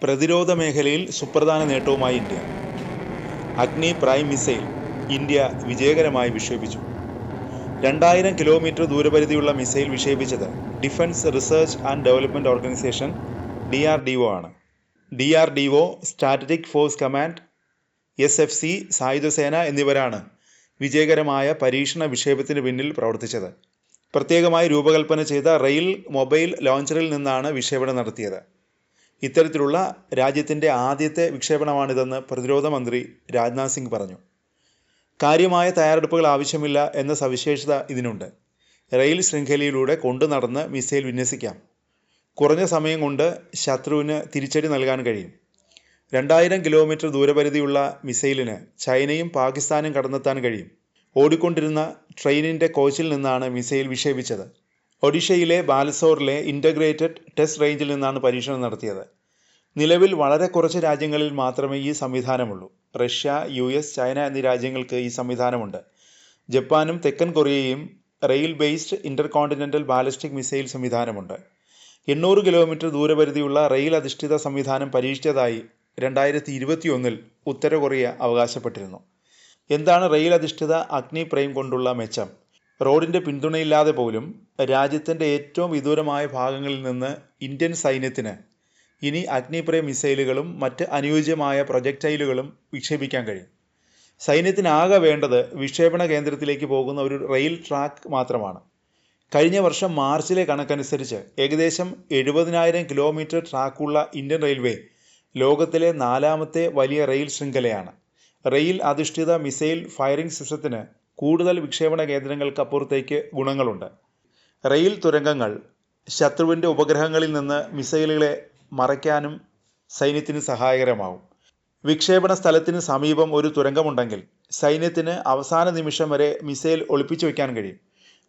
പ്രതിരോധ മേഖലയിൽ സുപ്രധാന നേട്ടവുമായി India. Agni prime missile India വിജയകരമായി വിക്ഷേപിച്ചു. 2000 കിലോമീറ്റർ ദൂരപരിധിയുള്ള മിസൈൽ വിക്ഷേപിച്ചത് defence research and development organisation DRDO ആണ്. DRDO, strategic force command, SFC, സായുധസേന എന്നിവരാണ് വിജയകരമായ പരീക്ഷണ വിക്ഷേപത്തിന് പിന്നിൽ പ്രവർത്തിച്ചത്. പ്രത്യേകമായി രൂപകൽപ്പന ചെയ്ത റെയിൽ മൊബൈൽ ലോഞ്ചറിൽ നിന്നാണ് വിക്ഷേപണം നടത്തിയത്. ഇത്തരത്തിലുള്ള രാജ്യത്തിൻ്റെ ആദ്യത്തെ വിക്ഷേപണമാണിതെന്ന് പ്രതിരോധ മന്ത്രി രാജ്നാഥ് സിംഗ് പറഞ്ഞു. കാര്യമായ തയ്യാറെടുപ്പുകൾ ആവശ്യമില്ല എന്ന സവിശേഷത ഇതിനുണ്ട്. റെയിൽ ശൃംഖലയിലൂടെ കൊണ്ടു നടന്ന് മിസൈൽ വിന്യസിക്കാം. കുറഞ്ഞ സമയം കൊണ്ട് ശത്രുവിന് തിരിച്ചടി നൽകാൻ കഴിയും. 2000 കിലോമീറ്റർ ദൂരപരിധിയുള്ള മിസൈലിന് ചൈനയും പാകിസ്ഥാനും കടന്നെത്താൻ കഴിയും. ഓടിക്കൊണ്ടിരുന്ന ട്രെയിനിൻ്റെ കോച്ചിൽ നിന്നാണ് മിസൈൽ വിക്ഷേപിച്ചത്. ഒഡീഷയിലെ ബാലസോറിലെ ഇൻ്റഗ്രേറ്റഡ് ടെസ്റ്റ് റേഞ്ചിൽ നിന്നാണ് പരീക്ഷണം നടത്തിയത്. നിലവിൽ വളരെ കുറച്ച് രാജ്യങ്ങളിൽ മാത്രമേ ഈ സംവിധാനമുള്ളൂ. റഷ്യ, US, ചൈന എന്നീ രാജ്യങ്ങൾക്ക് ഈ സംവിധാനമുണ്ട്. ജപ്പാനും തെക്കൻ കൊറിയയും rail based intercontinental ballistic missile സംവിധാനമുണ്ട്. 800 കിലോമീറ്റർ ദൂരപരിധിയുള്ള റെയിൽ അധിഷ്ഠിത സംവിധാനം പരീക്ഷിച്ചതായി 2021 ഉത്തര കൊറിയ അവകാശപ്പെട്ടിരുന്നു. എന്താണ് റെയിൽ അധിഷ്ഠിത അഗ്നി പ്രൈം കൊണ്ടുള്ള മെച്ചം? റോഡിൻ്റെ പിന്തുണയില്ലാതെ പോലും രാജ്യത്തിൻ്റെ ഏറ്റവും വിദൂരമായ ഭാഗങ്ങളിൽ നിന്ന് ഇന്ത്യൻ സൈന്യത്തിന് ഇനി അഗ്നി പ്രൈം മിസൈലുകളും മറ്റ് അനുയോജ്യമായ പ്രൊജക്ടൈലുകളും വിക്ഷേപിക്കാൻ കഴിയും. സൈന്യത്തിനാകെ വേണ്ടത് വിക്ഷേപണ കേന്ദ്രത്തിലേക്ക് പോകുന്ന ഒരു റെയിൽ ട്രാക്ക് മാത്രമാണ്. കഴിഞ്ഞ വർഷം മാർച്ചിലെ കണക്കനുസരിച്ച് ഏകദേശം 70,000 കിലോമീറ്റർ ട്രാക്കുള്ള ഇന്ത്യൻ റെയിൽവേ ലോകത്തിലെ 4ാമത്തെ വലിയ റെയിൽ ശൃംഖലയാണ്. റെയിൽ അധിഷ്ഠിത മിസൈൽ ഫയറിംഗ് സിസ്റ്റത്തിന് കൂടുതൽ വിക്ഷേപണ കേന്ദ്രങ്ങൾക്കപ്പുറത്തേക്ക് ഗുണങ്ങളുണ്ട്. റെയിൽ തുരങ്കങ്ങൾ ശത്രുവിൻ്റെ ഉപഗ്രഹങ്ങളിൽ നിന്ന് മിസൈലുകളെ മറയ്ക്കാനും സൈന്യത്തിന് സഹായകരമാവും. വിക്ഷേപണ സ്ഥലത്തിന് സമീപം ഒരു തുരങ്കമുണ്ടെങ്കിൽ സൈന്യത്തിന് അവസാന നിമിഷം വരെ മിസൈൽ ഒളിപ്പിച്ചു വയ്ക്കാൻ കഴിയും.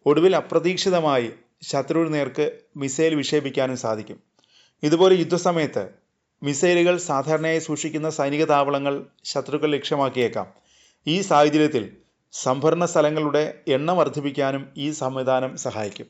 ഒടുവിൽ അപ്രതീക്ഷിതമായി ശത്രുവിന് നേർക്ക് മിസൈൽ വിക്ഷേപിക്കാനും സാധിക്കും. ഇതുപോലെ യുദ്ധസമയത്ത് മിസൈലുകൾ സാധാരണയായി സൂക്ഷിക്കുന്ന സൈനിക താവളങ്ങൾ ശത്രുക്കൾ ലക്ഷ്യമാക്കിയേക്കാം. ഈ സാഹചര്യത്തിൽ സംഭരണ സ്ഥലങ്ങളുടെ എണ്ണം വർദ്ധിപ്പിക്കാനും ഈ സംവിധാനം സഹായിക്കും.